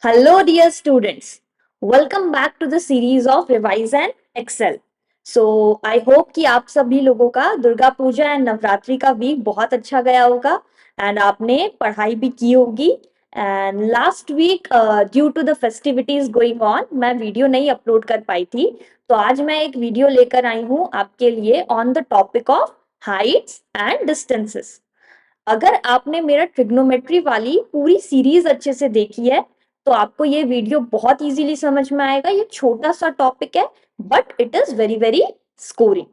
Hello, dear students. Welcome back to the series of Revise and Excel. I hope कि आप सभी लोगों का दुर्गा पूजा एंड नवरात्रि का वीक बहुत अच्छा गया होगा एंड आपने पढ़ाई भी की होगी and last week due to the festivities going on मैं वीडियो नहीं अपलोड कर पाई थी, तो आज मैं एक वीडियो लेकर आई हूँ आपके लिए on the topic of Heights and distances. अगर आपने मेरा ट्रिग्नोमेट्री वाली पूरी सीरीज अच्छे से देखी है तो आपको ये वीडियो बहुत इजीली समझ में आएगा। ये छोटा सा टॉपिक है but it is very very scoring.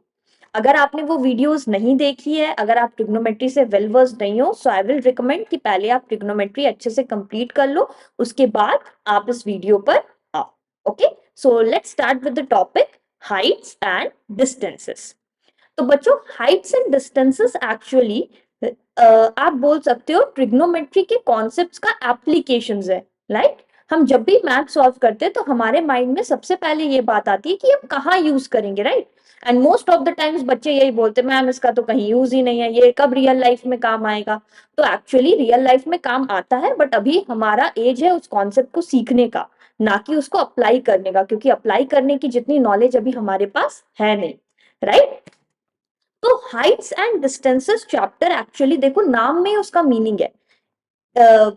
अगर आपने वो वीडियोस नहीं देखी है, अगर आप ट्रिग्नोमेट्री से वेल वर्स्ड नहीं हो, सो आई विल रिकमेंड कि पहले आप ट्रिग्नोमेट्री अच्छे से कंप्लीट कर लो, उसके बाद आप इस वीडियो पर आओ। Okay, so let's start with the topic Heights and distances. तो बच्चों, हाइट्स एंड डिस्टेंसेस एक्चुअली आप बोल सकते हो ट्रिग्नोमेट्री के कॉन्सेप्ट्स का एप्लीकेशंस है। राइट, हम जब भी मैथ सॉल्व करते हैं तो हमारे माइंड में सबसे पहले ये बात आती है कि हम कहाँ यूज करेंगे। Right, and most of the times बच्चे यही बोलते हैं मैम इसका तो कहीं यूज ही नहीं है, ये कब रियल लाइफ में काम आएगा। तो एक्चुअली रियल लाइफ में काम आता है बट अभी हमारा एज है उस कॉन्सेप्ट को सीखने का, ना कि उसको अप्लाई करने का, क्योंकि अप्लाई करने की जितनी नॉलेज अभी हमारे पास है नहीं। राइट, तो Heights and distances chapter actually देखो नाम में उसका मीनिंग है।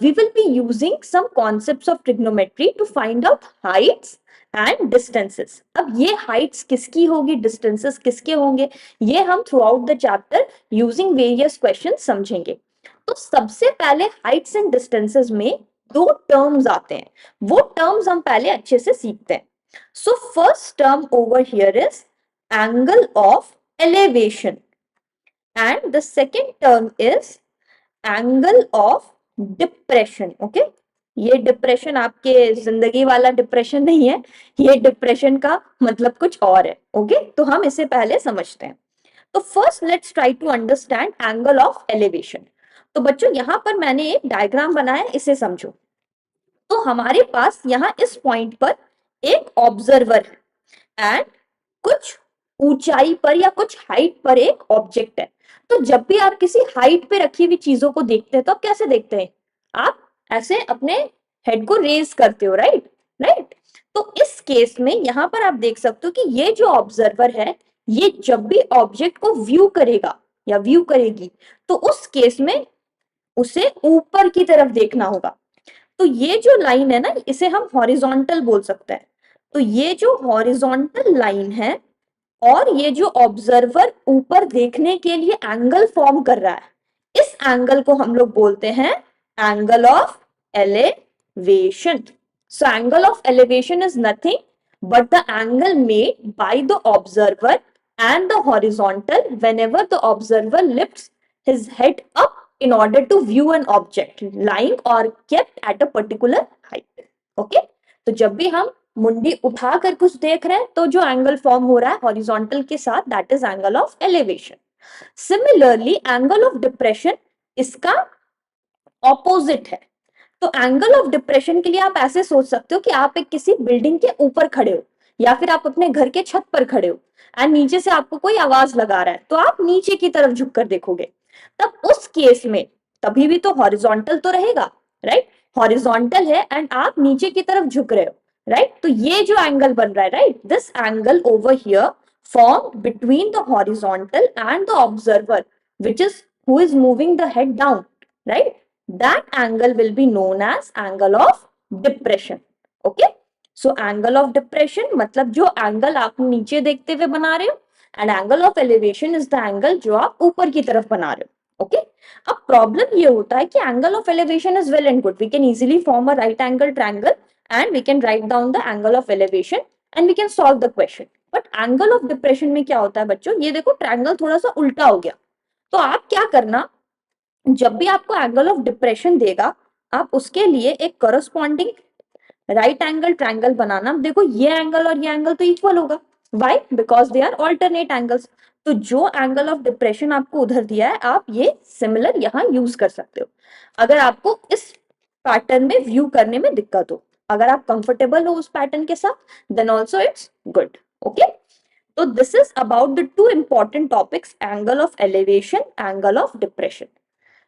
We will be using some concepts of trigonometry to find out heights and distances. अब ये heights किसकी होगी, distances किसके होंगे, ये हम throughout the chapter using various questions समझेंगे। तो सबसे पहले heights and distances में दो terms आते हैं, वो terms हम पहले अच्छे से सीखते हैं। So first term over here is angle of elevation and the second term is angle of depression. Okay, ये डिप्रेशन आपके जिंदगी वाला डिप्रेशन नहीं है, ये डिप्रेशन का मतलब कुछ और है। ओके, तो हम इसे पहले समझते हैं। तो first let's try to understand angle of elevation. तो बच्चों यहां पर मैंने एक डायग्राम बनाया, इसे समझो। तो हमारे पास यहाँ इस पॉइंट पर एक ऑब्जर्वर है एंड कुछ ऊंचाई पर या कुछ हाइट पर एक ऑब्जेक्ट है। तो जब भी आप किसी हाइट पे रखी हुई चीजों को देखते हैं तो आप कैसे देखते हैं, आप ऐसे अपने हेड को रेज करते हो। Right, right. तो इस केस में यहां पर आप देख सकते हो कि ये जो ऑब्जर्वर है, ये जब भी ऑब्जेक्ट को व्यू करेगा या व्यू करेगी तो उस केस में उसे ऊपर की तरफ देखना होगा। तो ये जो लाइन है ना, इसे हम हॉरिजॉन्टल बोल सकते हैं। तो ये जो हॉरिजॉन्टल लाइन है और ये जो ऑब्जर्वर ऊपर देखने के लिए एंगल फॉर्म कर रहा है, इस एंगल को हम लोग बोलते हैं angle of elevation. So angle of elevation is nothing but the angle made by the observer and the horizontal whenever the observer lifts his head up in order to view an object lying or kept at a particular height. Okay, तो जब भी हम मुंडी उठाकर कुछ देख रहे हैं तो जो एंगल फॉर्म हो रहा है हॉरिजॉन्टल के साथ, that is angle of elevation. Similarly angle of depression इसका ऑपोजिट है। तो एंगल ऑफ डिप्रेशन के लिए आप ऐसे सोच सकते हो कि आप एक किसी बिल्डिंग के ऊपर खड़े हो या फिर आप अपने घर के छत पर खड़े हो एंड नीचे से आपको कोई आवाज लगा रहा है तो आप नीचे की तरफ झुककर देखोगे। तब उस केस में तभी भी तो हॉरिजॉन्टल तो रहेगा। राइट, हॉरिजॉन्टल है एंड आप नीचे की तरफ झुक रहे हो। राइट, तो ये जो एंगल बन रहा है, right, this angle over here formed between the horizontal and the observer, which is who is moving the head down, right? That angle will be known as angle of depression. Okay, so angle of depression मतलब जो angle आप नीचे देखते हुए बना रहे हो, and angle of elevation is the angle जो आप ऊपर की तरफ बना रहे हो। ओके, अब प्रॉब्लम ये होता है कि angle of elevation is well and good, we can easily form a right angle triangle and we can write down the angle of elevation and we can solve the question. But angle of depression में क्या होता है बच्चों, ये देखो triangle थोड़ा सा उल्टा हो गया। तो आप क्या करना, जब भी आपको एंगल ऑफ डिप्रेशन देगा आप उसके लिए एक करस्पॉन्डिंग राइट एंगल ट्रायंगल बनाना। देखो ये एंगल और ये एंगल तो इक्वल होगा, why, because they are alternate angles. तो जो एंगल ऑफ डिप्रेशन आपको उधर दिया है आप ये सिमिलर यहाँ यूज कर सकते हो अगर आपको इस पैटर्न में व्यू करने में दिक्कत हो। अगर आप कंफर्टेबल हो उस पैटर्न के साथ then also it's good. Okay, तो this is about the two important topics, angle of elevation, angle of depression.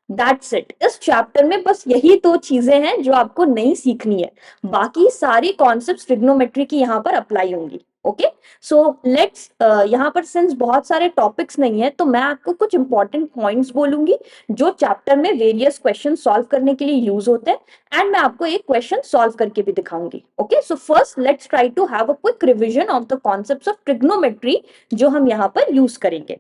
That's it. इस चैप्टर में बस यही दो चीजें हैं जो आपको नहीं सीखनी है, बाकी सारी कॉन्सेप्ट्स ट्रिग्नोमेट्री की यहाँ पर अप्लाई होंगी। ओके, सो लेट्स, यहाँ पर सिंस बहुत सारे टॉपिक्स नहीं है तो मैं आपको कुछ इंपॉर्टेंट पॉइंट्स बोलूंगी जो चैप्टर में वेरियस क्वेश्चन सॉल्व करने के लिए यूज होते हैं, एंड मैं आपको एक क्वेश्चन सॉल्व करके भी दिखाऊंगी। Okay, so first let's try to have a quick revision of the concepts of trigonometry जो हम यहाँ पर यूज करेंगे।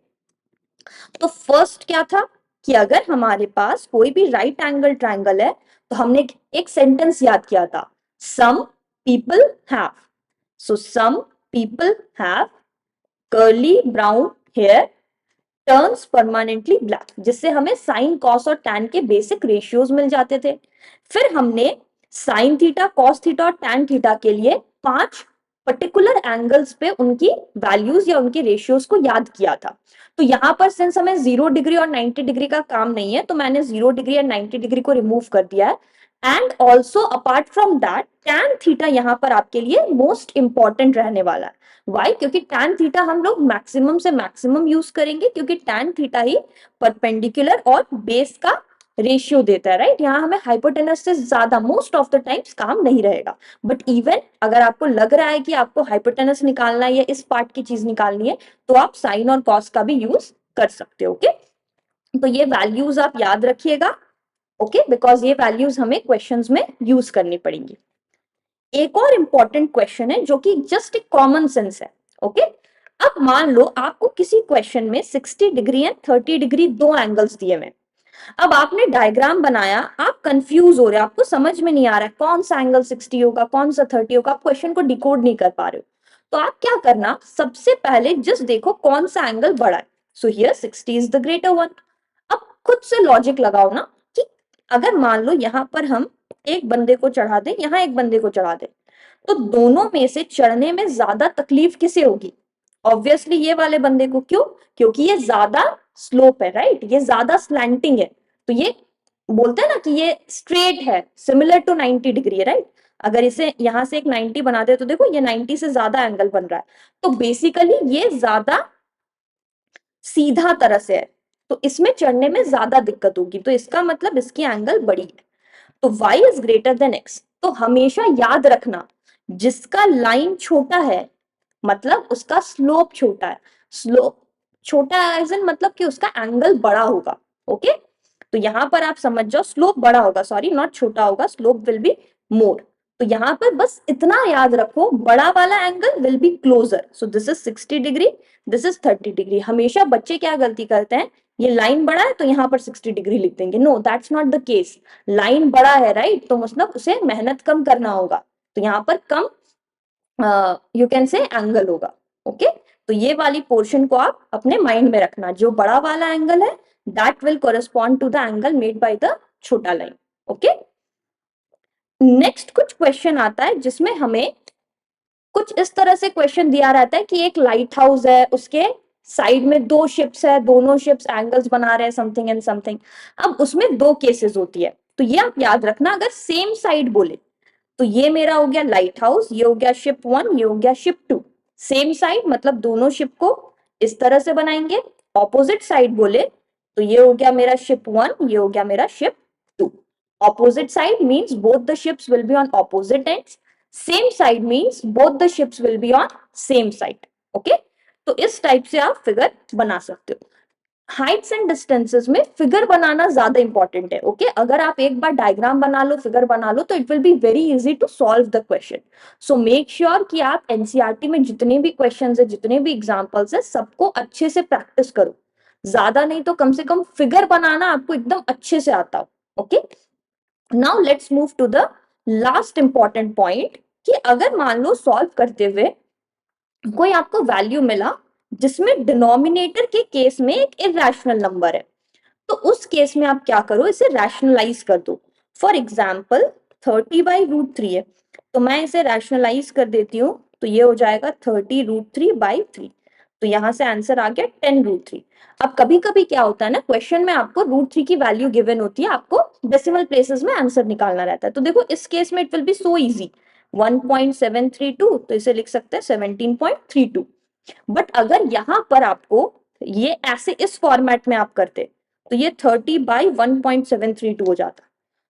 तो फर्स्ट क्या था कि अगर हमारे पास कोई भी राइट एंगल ट्रायंगल है तो हमने एक सेंटेंस याद किया था, some people have. So some people have curly brown hair turns permanently black, जिससे हमें साइन कॉस और टैन के बेसिक रेशियोज मिल जाते थे। फिर हमने साइन थीटा, कॉस थीटा और टैन थीटा के लिए 5 पर्टिकुलर एंगल्स पे उनकी वैल्यूज या उनके रेशियोज को याद किया था। तो यहाँ पर सिंस हमें 0 डिग्री और 90 डिग्री का काम नहीं है तो मैंने 0 डिग्री और 90 डिग्री को रिमूव कर दिया है। And also apart from that tan theta यहाँ पर आपके लिए मोस्ट इंपॉर्टेंट रहने वाला है। वाई? क्योंकि टैन थीटा हम लोग मैक्सिमम से मैक्सिमम यूज करेंगे, क्योंकि टैन थीटा ही परपेंडिकुलर और बेस का रेशियो देता है, राइट? यहाँ हमें हाइपोटेनस से ज्यादा मोस्ट ऑफ द टाइम्स काम नहीं रहेगा। बट इवन अगर आपको लग रहा है कि आपको हाइपोटेनस निकालना है या इस पार्ट की चीज निकालनी है तो आप साइन और कॉस का भी यूज कर सकते हो। ओके, तो ये वैल्यूज आप याद रखिएगा। ओके, बिकॉज ये वैल्यूज हमें क्वेश्चंस में यूज करनी पड़ेंगी। एक और इंपॉर्टेंट क्वेश्चन है जो कि जस्ट एक कॉमन सेंस है। ओके, अब मान लो आपको किसी क्वेश्चन में 60 डिग्री एंड 30 डिग्री दो एंगल्स दिए हुए। अब आपने डायग्राम बनाया, आप कंफ्यूज हो रहे हो, आपको समझ में नहीं आ रहा है कौन सा एंगल 60 होगा कौन सा 30 होगा, आप क्वेश्चन को डिकोड नहीं कर पा रहे हो। तो आप क्या करना, सबसे पहले जस्ट देखो कौन सा एंगल बड़ा है। So here 60 is the greater one. अब खुद से लॉजिक लगाओ ना कि अगर मान लो यहां पर हम एक बंदे को चढ़ा दें, यहां एक बंदे को चढ़ा दें, तो दोनों में से चढ़ने में ज्यादा तकलीफ किसे होगी? ऑब्वियसली ये वाले बंदे को। क्यों? क्योंकि ये ज्यादा स्लोप है, राइट? ये ज्यादा स्लैंटिंग है। तो ये बोलते हैं ना कि ये स्ट्रेट है, सिमिलर टू 90 डिग्री है, राइट? अगर इसे यहां से एक 90 बनाते हैं तो देखो ये 90 से ज्यादा एंगल बन रहा है। तो बेसिकली ये ज्यादा सीधा तरह से है, तो इसमें चढ़ने में ज्यादा दिक्कत होगी, तो इसका मतलब इसकी एंगल बड़ी है। तो y is greater than x। तो हमेशा याद रखना, जिसका लाइन छोटा है मतलब उसका स्लोप छोटा है। स्लोप छोटा है एज इन मतलब कि उसका एंगल बड़ा होगा। ओके, तो यहां पर आप समझ जाओ स्लोप बड़ा होगा, सॉरी नॉट छोटा होगा, स्लोप विल बी मोर। तो यहाँ पर बस इतना याद रखो, बड़ा वाला angle will be closer. So this is 60 degree, this is 30 degree. हमेशा बच्चे क्या गलती करते हैं, ये लाइन बड़ा है तो यहाँ पर 60 डिग्री लिख देंगे। No, that's not the case. Line बड़ा है, राइट? तो मतलब उसे मेहनत कम करना होगा, तो यहाँ पर कम यू कैन से एंगल होगा। ओके, तो ये वाली पोर्शन को आप अपने माइंड में रखना, जो बड़ा वाला एंगल है that will correspond to the angle made by the छोटा लाइन। ओके, नेक्स्ट कुछ क्वेश्चन आता है जिसमें हमें कुछ इस तरह से क्वेश्चन दिया रहता है कि एक लाइट हाउस है, उसके साइड में दो शिप्स है, दोनों शिप्स एंगल्स बना रहे हैं समथिंग एंड समथिंग। अब उसमें दो केसेस होती है, तो ये आप याद रखना, अगर सेम साइड बोले तो ये मेरा हो गया लाइट हाउस, ये हो गया शिप 1, ये हो गया शिप 2। सेम साइड मतलब दोनों शिप को इस तरह से बनाएंगे। ऑपोजिट साइड बोले तो ये हो गया मेरा शिप 1, ये हो गया मेरा ship 2। Opposite side means both the ships will be on opposite ends, same side means both the ships will be on same side. Okay, तो इस टाइप से आप फिगर बना सकते हो। हाइट्स एंड डिस्टेंसेस में फिगर बनाना ज्यादा इंपॉर्टेंट है। ओके, अगर आप एक बार डायग्राम बना लो, फिगर बना लो, तो it will be very easy to solve the question. So make sure कि आप एनसीईआरटी में जितने भी क्वेश्चंस है, जितने भी एग्जांपल्स है, सबको अच्छे से प्रैक्टिस करो। ज्यादा नहीं तो कम से कम फिगर बनाना आपको एकदम अच्छे से आता हो। Okay, now let's move to the last important point कि अगर मान लो सॉल्व करते हुए कोई आपको वैल्यू मिला जिसमें डिनोमिनेटर के केस में एक इरेशनल नंबर है, तो उस केस में आप क्या करो, इसे रैशनलाइज कर दो। फॉर एग्जाम्पल 30/√3 है, तो मैं इसे रैशनलाइज कर देती हूँ, तो ये हो जाएगा 30√3/3। तो यहां से आंसर आ गया 10√3। अब कभी कभी क्या होता है ना, क्वेश्चन में आपको √3 की वैल्यू गिवन होती है, आपको डेसिमल प्लेसेस में आंसर निकालना रहता है। तो देखो इस केस में it will B so easy, 1.732, तो इसे लिख सकते हैं 17.32। बट अगर यहां पर आपको ये ऐसे इस फॉर्मेट में आप करते तो ये 30/1.732 हो जाता।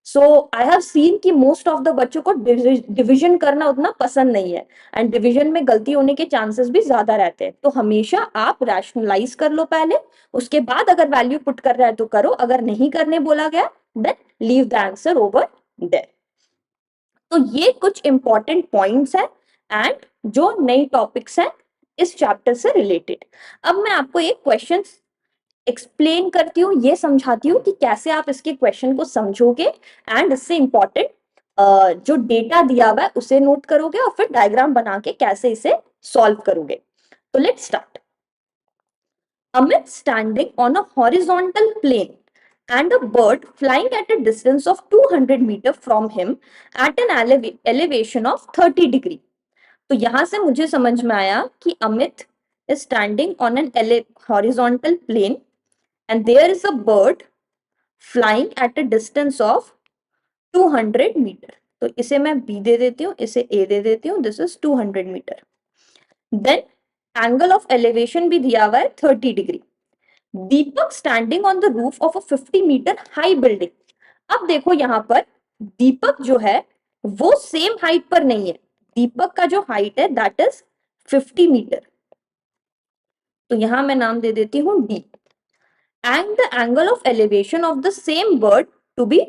सो आई हैव सीन कि मोस्ट ऑफ द बच्चों को डिविजन करना उतना पसंद नहीं है, एंड डिविजन में गलती होने के चांसेस भी ज्यादा रहते हैं। तो हमेशा आप रैशनलाइज कर लो पहले, उसके बाद अगर वैल्यू पुट कर रहा है तो करो, अगर नहीं करने बोला गया then leave the answer over there. तो ये कुछ इंपॉर्टेंट पॉइंट्स हैं एंड जो नई टॉपिक्स हैं इस चैप्टर से रिलेटेड। अब मैं आपको एक क्वेश्चन एक्सप्लेन करती हूँ, ये समझाती हूँ कि कैसे आप इसके क्वेश्चन को समझोगे एंड इससे इंपॉर्टेंट जो डेटा दिया हुआ है उसे नोट करोगे और फिर डायग्राम बना के कैसे इसे सॉल्व करोगे। तो let's start. Amit standing on a horizontal plane and a bird flying at a distance of 200 meter from him at an elevation of 30 degree. तो यहां से मुझे समझ में आया कि Amit is standing on an horizontal plane and there is a bird flying at a distance of 200 meter. तो इसे मैं B दे देती हूँ, इसे A दे देती हूँ, this is 200 meter. Then angle of elevation भी दिया हुआ है 30 degree. Deepak standing on the roof of a 50 metre high building. अब देखो यहां पर दीपक जो है वो सेम हाइट पर नहीं है, दीपक का जो हाइट है दैट इज 50 मीटर। तो यहां मैं नाम दे देती हूं D. And the angle of elevation of the same bird to be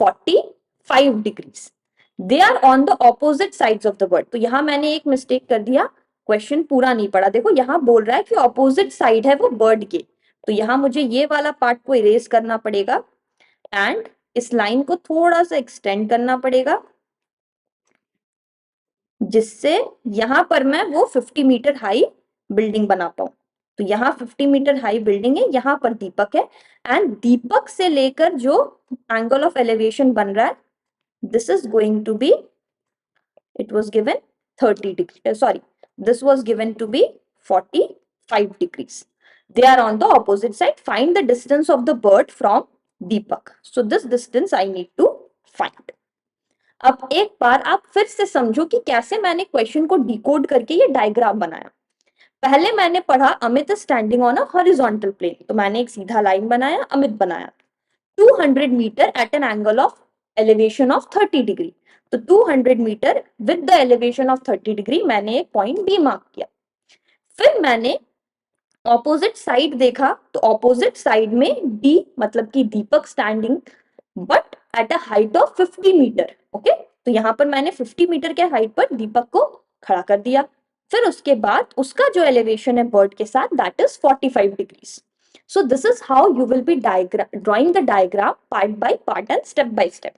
45 degrees. They are on the opposite sides of the bird. तो यहां मैंने एक मिस्टेक कर दिया, क्वेश्चन पूरा नहीं पढ़ा। देखो यहां बोल रहा है कि ऑपोजिट साइड है वो बर्ड के, तो यहां मुझे ये वाला पार्ट को इरेज करना पड़ेगा एंड इस लाइन को थोड़ा सा एक्सटेंड करना पड़ेगा जिससे यहां पर मैं वो 50 मीटर हाई बिल्डिंग बना पाऊं। तो यहाँ 50 मीटर हाई बिल्डिंग है, यहाँ पर दीपक है एंड दीपक से लेकर जो एंगल ऑफ एलिवेशन बन रहा है this is going to be, it was given 30 degrees, sorry, this was given to be 45 degrees. They are on the opposite side. Find the distance of the bird from Deepak. So this distance I need to find. अब एक बार आप फिर से समझो कि कैसे मैंने question को डिकोड करके ये डायग्राम बनाया। पहले मैंने पढ़ा Amit standing on a horizontal plane, तो मैंने एक सीधा लाइन बनाया, अमित बनाया 200 metre at an angle of elevation of 30 degree. तो 200 metre with the elevation of 30 degree मैंने एक पॉइंट बी मार्क किया। फिर मैंने ऑपोजिट साइड देखा, तो ऑपोजिट साइड में डी मतलब कि Deepak standing but at a height of 50 metre. Okay, तो यहां पर मैंने 50 मीटर के हाइट पर दीपक को खड़ा कर दिया। फिर उसके बाद उसका जो एलिवेशन है बर्ड के साथ that is 45 degrees. So this is how you will be drawing the diagram part by part and step by step.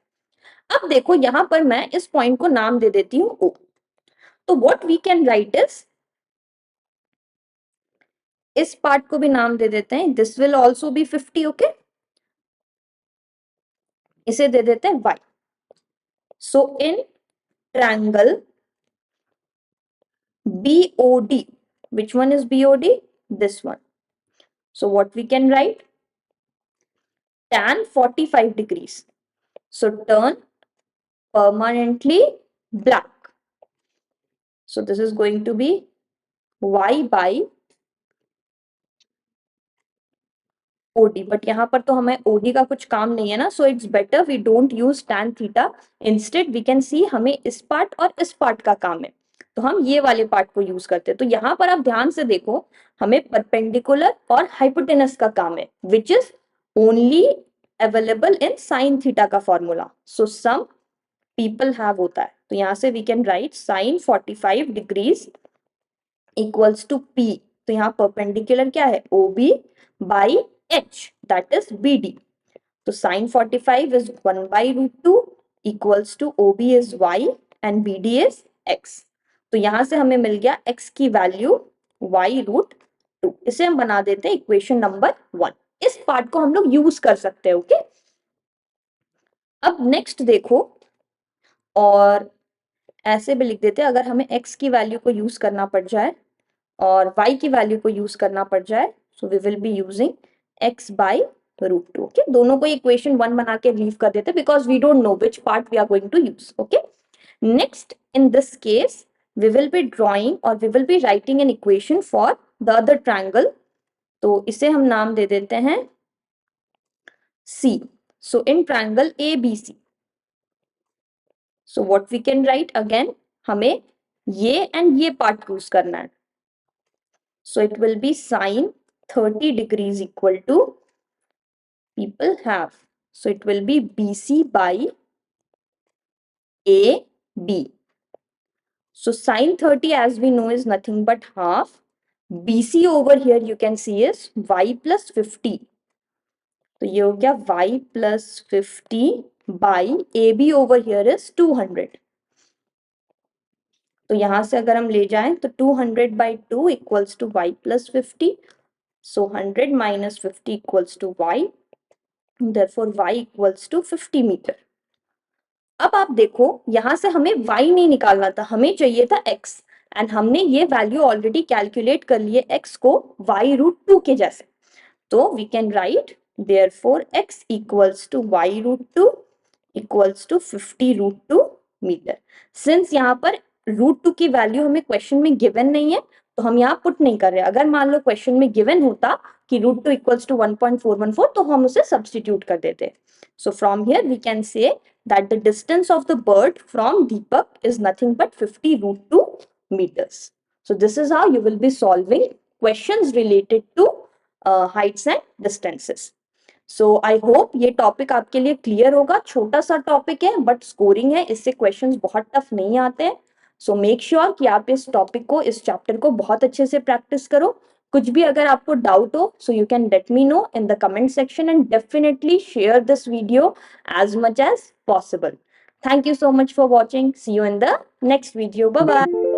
अब देखो यहां पर मैं इस पॉइंट को नाम दे देती हूं O. तो what we can write is, इस पार्ट को भी नाम दे देते हैं, this will also be 50, okay? इसे दे देते हैं Y. So in triangle BOD, which one is BOD? This one. So what we can write? Tan 45 degrees. So turn permanently black. So this is going to be Y by OD, but यहाँ पर तो हमें OD का कुछ काम नहीं है ना, so it's better we don't use tan theta, instead we can see हमें इस पार्ट और इस पार्ट का काम है, तो हम ये वाले पार्ट को यूज करते हैं। तो यहाँ पर आप ध्यान से देखो हमें परपेंडिकुलर और हाइपोटेनस का काम है which is only available in sine theta का formula, so some people have होता है। तो यहाँ से we can write sine 45 degrees equals to P। तो यहाँ परपेंडिकुलर क्या है OB by H that is BD. So sin 45 is 1 by root 2 equals to OB is Y and BD is X. तो यहां से हमें मिल गया X की वैल्यू Y रूट 2। इसे हम बना देते हैं इक्वेशन नंबर 1। इस पार्ट को हम लोग यूज कर सकते हैं, ओके। अब नेक्स्ट देखो, और ऐसे भी लिख देते हैं अगर हमें X की वैल्यू को यूज करना पड़ जाए और Y की वैल्यू को यूज करना पड़ जाए, so we will be using x by root 2, okay? दोनों को इक्वेशन 1 बना के लीव कर देते because we don't know which part we are going to use, okay. Next in this case we will be drawing और we will be writing an equation for the other triangle. तो इसे हम नाम दे देते हैं C. So in triangle ABC, so what we can write again, हमें ये and ये part use करना है. So it will be sine 30 degrees equal to people have. So it will be BC by AB. So sine 30 as we know is nothing but half. BC over here you can see is y plus 50. तो ये हो गया y plus 50 by AB over here is 200. तो यहां से अगर हम ले जाएं तो 200 by 2 equals to y plus 50. So 100 minus 50 equals to y. Therefore y equals to 50 meter. अब आप देखो यहां से हमें y नहीं निकालना था, हमें चाहिए था x एंड हमने ये वैल्यू ऑलरेडी कैलकुलेट कर लिए x को y रूट 2 के जैसे. तो we can write therefore x equals to y root 2 equals to 50 root 2 metre. Since यहाँ पर रूट 2 की वैल्यू हमें क्वेश्चन में गिवन नहीं है तो हम यहाँ पुट नहीं कर रहे. अगर मान लो क्वेश्चन में गिवन होता कि रूट 2 इक्वल्स टू 1.414 तो हम उसे सब्सटीट्यूट कर देते. So from here we can say that the distance of the bird from Deepak is nothing but 50 root 2 meters. So this is how you will be solving questions related to heights and distances. So I hope ये topic आपके लिए clear होगा. छोटा सा topic है but scoring है, इससे questions बहुत टफ नहीं आते हैं. सो मेक श्योर कि आप इस टॉपिक को, इस चैप्टर को बहुत अच्छे से प्रैक्टिस करो. कुछ भी अगर आपको डाउट हो so you can let me know in the comment section and definitely share this video as much as possible. Thank you so much for watching. See you in the next video. Bye bye.